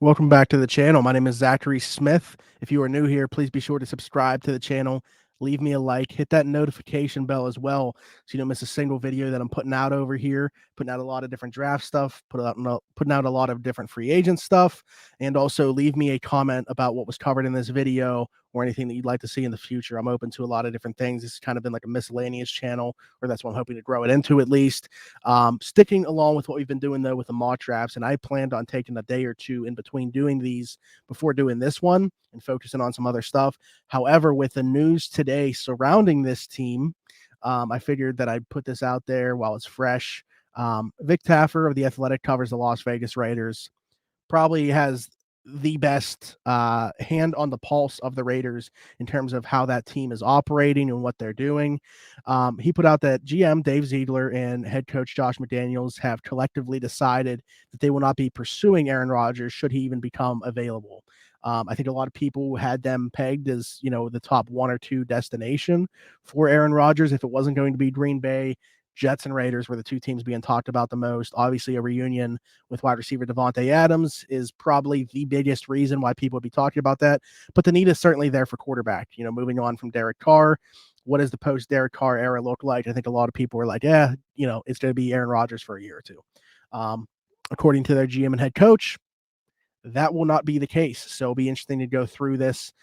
Welcome back to the channel. My name is Zachary Smith. If you are new here, please be sure to subscribe to the channel. Leave me a like, hit that notification bell as well so you don't miss a single video that I'm putting out over here. Putting out a lot of different draft stuff, putting out a lot of different free agent stuff, and also leave me a comment about what was covered in this video or anything that you'd like to see in the future. I'm open to a lot of different things. This has kind of been like a miscellaneous channel, or that's what I'm hoping to grow it into at least. Sticking along with what we've been doing though with the mock drafts, and I planned on taking a day or two in between doing these before doing this one and focusing on some other stuff. However, with the news today surrounding this team, I figured that I'd put this out there while it's fresh. Vic Taffer of The Athletic covers the Las Vegas Raiders. Probably has the best hand on the pulse of the Raiders in terms of how that team is operating and what they're doing. He put out that GM Dave Ziegler and head coach Josh McDaniels have collectively decided that they will not be pursuing Aaron Rodgers should he even become available. I think a lot of people had them pegged as, the top one or two destination for Aaron Rodgers. If it wasn't going to be Green Bay, Jets and Raiders were the two teams being talked about the most. Obviously, a reunion with wide receiver Devontae Adams is probably the biggest reason why people would be talking about that. But the need is certainly there for quarterback. Moving on from Derek Carr, what does the post Derek Carr era look like? I think a lot of people were like, yeah, it's going to be Aaron Rodgers for a year or two. According to their GM and head coach, that will not be the case. So it'll be interesting to go through this.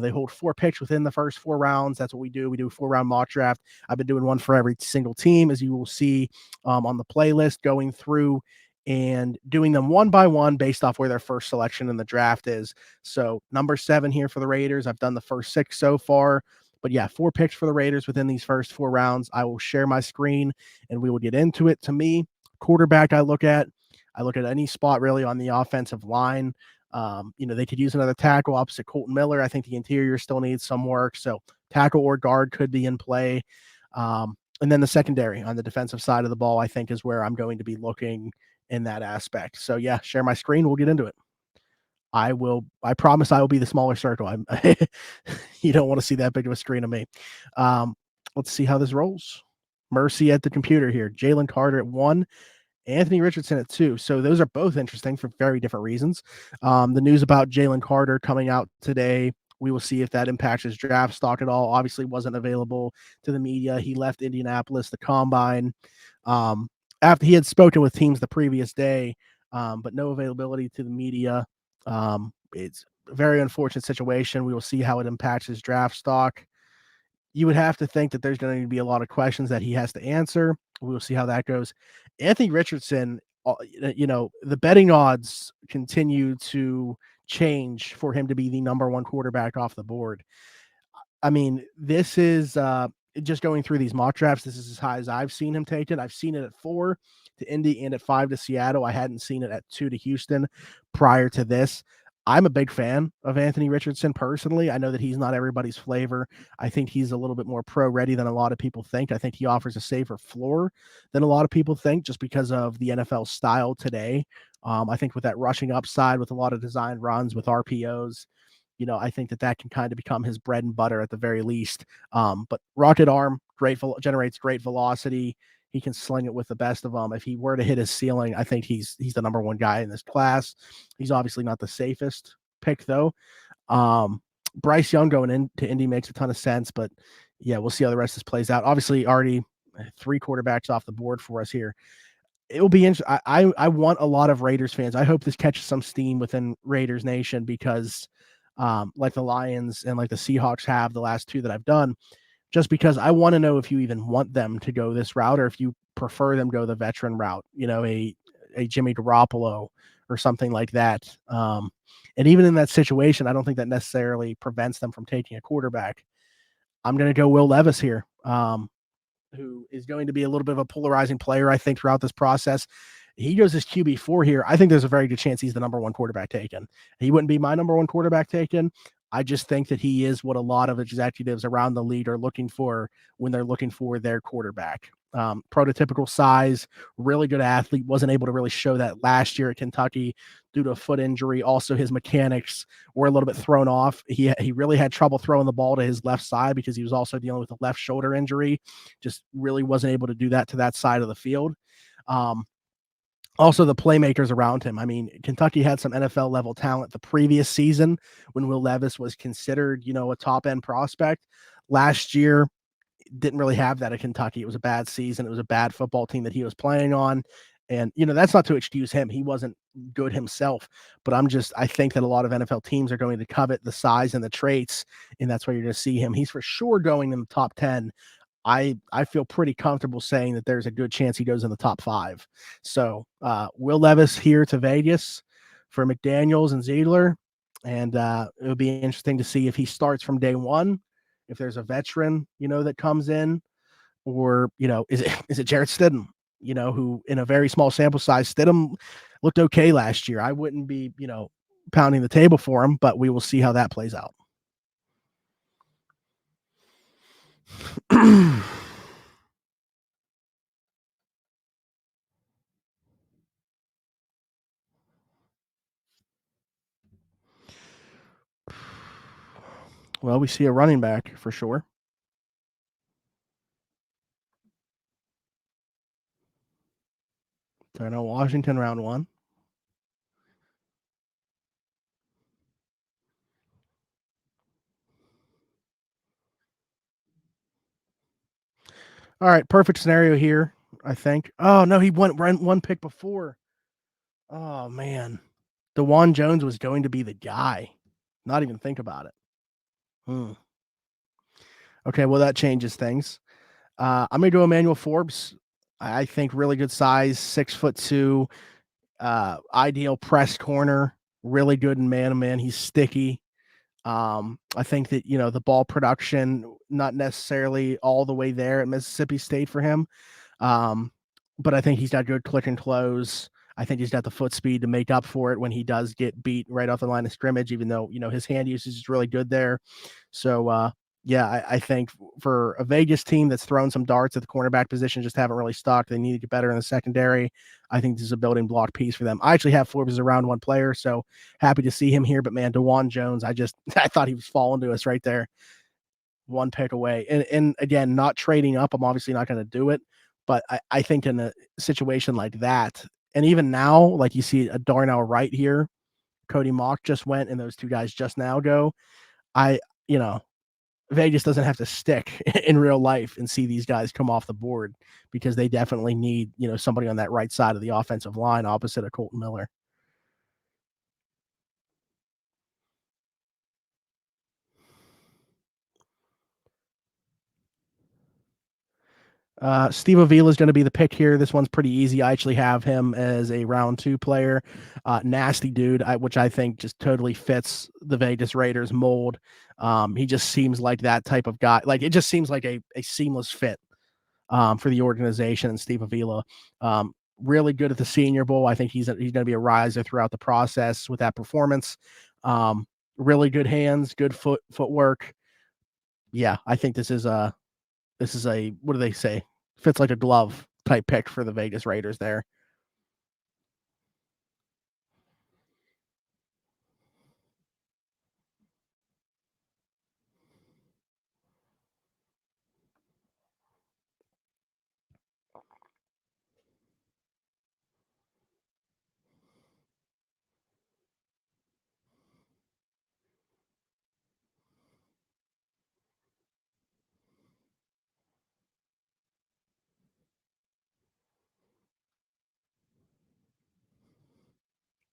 They hold 4 picks within the first 4 rounds. That's what we do. We do a 4-round mock draft. I've been doing one for every single team, as you will see on the playlist, going through and doing them one by one based off where their first selection in the draft is. So number 7 here for the Raiders. I've done the first 6 so far. But yeah, 4 picks for the Raiders within these first 4 rounds. I will share my screen and we will get into it. To me, quarterback I look at any spot really on the offensive line. They could use another tackle opposite Colton Miller. I think the interior still needs some work. So tackle or guard could be in play. And then the secondary on the defensive side of the ball, I think, is where I'm going to be looking in that aspect. So yeah, share my screen. We'll get into it. I promise I will be the smaller circle. You don't want to see that big of a screen of me. Let's see how this rolls. Mercy at the computer here. Jalen Carter at 1. Anthony Richardson at 2. So those are both interesting for very different reasons. The news about Jalen Carter coming out today, we will see if that impacts his draft stock at all. Obviously wasn't available to the media. He left Indianapolis, the combine, after he had spoken with teams the previous day, but no availability to the media. It's a very unfortunate situation. We will see how it impacts his draft stock. You would have to think that there's going to be a lot of questions that he has to answer. We'll see how that goes. Anthony Richardson, the betting odds continue to change for him to be the number 1 quarterback off the board. I mean, this is just going through these mock drafts. This is as high as I've seen him taken. I've seen it at 4 to Indy and at 5 to Seattle. I hadn't seen it at 2 to Houston prior to this. I'm a big fan of Anthony Richardson personally. I know that he's not everybody's flavor. I think he's a little bit more pro-ready than a lot of people think. I think he offers a safer floor than a lot of people think just because of the NFL style today. I think with that rushing upside, with a lot of design runs, with RPOs, I think that can kind of become his bread and butter at the very least. But rocket arm, generates great velocity. He can sling it with the best of them. If he were to hit his ceiling, I think he's the number 1 guy in this class. He's obviously not the safest pick though. Bryce Young going into Indy makes a ton of sense, but yeah, we'll see how the rest of this plays out. Obviously, already 3 quarterbacks off the board for us here. It will be interesting. I want a lot of Raiders fans. I hope this catches some steam within Raiders Nation because, like the Lions and like the Seahawks have the last 2 that I've done, just because I want to know if you even want them to go this route or if you prefer them go the veteran route, a Jimmy Garoppolo or something like that. And even in that situation, I don't think that necessarily prevents them from taking a quarterback. I'm going to go Will Levis here, who is going to be a little bit of a polarizing player, I think, throughout this process. He goes as QB4 here. I think there's a very good chance he's the number 1 quarterback taken. He wouldn't be my number 1 quarterback taken. I just think that he is what a lot of executives around the league are looking for when they're looking for their quarterback. Prototypical size, really good athlete, wasn't able to really show that last year at Kentucky due to a foot injury. Also, his mechanics were a little bit thrown off. He really had trouble throwing the ball to his left side because he was also dealing with a left shoulder injury. Just really wasn't able to do that to that side of the field. Also, the playmakers around him. I mean, Kentucky had some NFL level talent the previous season when Will Levis was considered, a top end prospect. Last year, didn't really have that at Kentucky. It was a bad season. It was a bad football team that he was playing on. And, that's not to excuse him. He wasn't good himself. But I think that a lot of NFL teams are going to covet the size and the traits. And that's where you're going to see him. He's for sure going in the top 10. I feel pretty comfortable saying that there's a good chance he goes in the top 5. So Will Levis here to Vegas for McDaniels and Ziegler, and it would be interesting to see if he starts from day one, if there's a veteran that comes in, or is it Jarrett Stidham, who in a very small sample size, Stidham looked okay last year. I wouldn't be pounding the table for him, but we will see how that plays out. Well, we see a running back for sure. Darnell Washington, round 1. All right, perfect scenario here, I think. Oh, no, he went one pick before. Oh, man. DeJuan Jones was going to be the guy. Not even think about it. Okay, well, that changes things. I'm going to go Emmanuel Forbes. I think really good size, 6'2", ideal press corner, really good in man-to-man. He's sticky. I think that, the ball production, not necessarily all the way there at Mississippi State for him. But I think he's got good click and close. I think he's got the foot speed to make up for it when he does get beat right off the line of scrimmage, even though, his hand usage is really good there. So, yeah, I think for a Vegas team that's thrown some darts at the cornerback position, just haven't really stuck. They need to get better in the secondary. I think this is a building block piece for them. I actually have Forbes as a round 1 player, so happy to see him here. But man, DeJuan Jones, I thought he was falling to us right there, one pick away. And again, not trading up. I'm obviously not going to do it, but I think in a situation like that, and even now, like you see a Darnell Wright here, Cody Mock just went, and those two guys just now go. I, you know, Vegas doesn't have to stick in real life and see these guys come off the board, because they definitely need, somebody on that right side of the offensive line opposite of Colton Miller. Steve Avila is going to be the pick here. This one's pretty easy. I actually have him as a round 2 player. Nasty dude, which I think just totally fits the Vegas Raiders mold. He just seems like that type of guy. Like, it just seems like a seamless fit for the organization. And Steve Avila, really good at the Senior Bowl. I think he's going to be a riser throughout the process with that performance. Really good hands, good footwork. Yeah, I think this is a what do they say? Fits like a glove type pick for the Vegas Raiders there.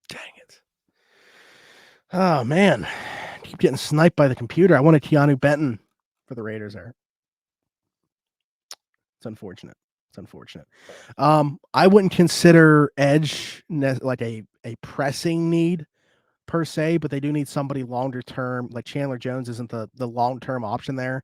Dang it. Oh, man. Keep getting sniped by the computer. I wanted Keanu Benton for the Raiders there. It's unfortunate. It's unfortunate. I wouldn't consider edge like a pressing need per se, but they do need somebody longer term. Like Chandler Jones isn't the long term option there,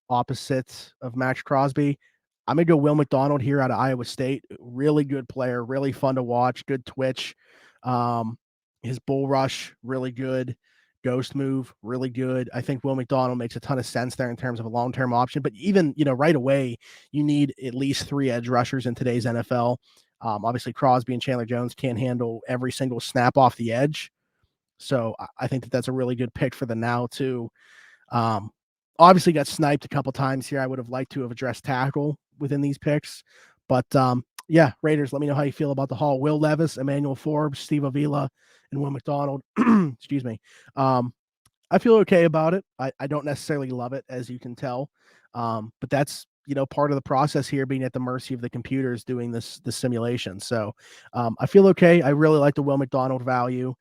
opposite of Max Crosby. I'm gonna go Will McDonald here out of Iowa State. Really good player, really fun to watch, good twitch. Um, his bull rush, really good. Ghost move, really good. I think Will McDonald makes a ton of sense there in terms of a long-term option. But even, right away, you need at least 3 edge rushers in today's NFL. Obviously, Crosby and Chandler Jones can't handle every single snap off the edge. So I think that that's a really good pick for the now, too. Um, Obviously got sniped a couple times here. I would have liked to have addressed tackle within these picks, but yeah, Raiders, let me know how you feel about the haul. Will Levis, Emmanuel Forbes, Steve Avila, and Will McDonald. Excuse me. I feel okay about it. I don't necessarily love it, as you can tell. But that's, part of the process here, being at the mercy of the computers doing this simulation. So I feel okay. I really like the Will McDonald value.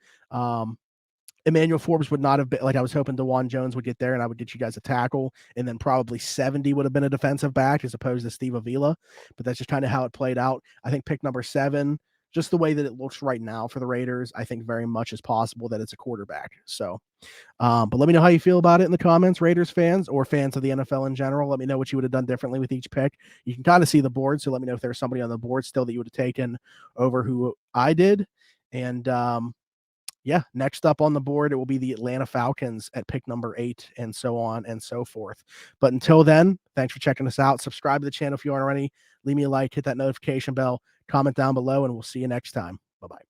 Emmanuel Forbes would not have been, like, I was hoping DeJuan Jones would get there and I would get you guys a tackle, and then probably 70 would have been a defensive back as opposed to Steve Avila. But that's just kind of how it played out. I think pick number 7, just the way that it looks right now for the Raiders, I think very much is possible that it's a quarterback. So, but let me know how you feel about it in the comments, Raiders fans or fans of the NFL in general. Let me know what you would have done differently with each pick. You can kind of see the board, so let me know if there's somebody on the board still that you would have taken over who I did. And yeah, next up on the board, it will be the Atlanta Falcons at pick number 8, and so on and so forth. But until then, thanks for checking us out. Subscribe to the channel if you aren't already. Leave me a like, hit that notification bell, comment down below, and we'll see you next time. Bye-bye.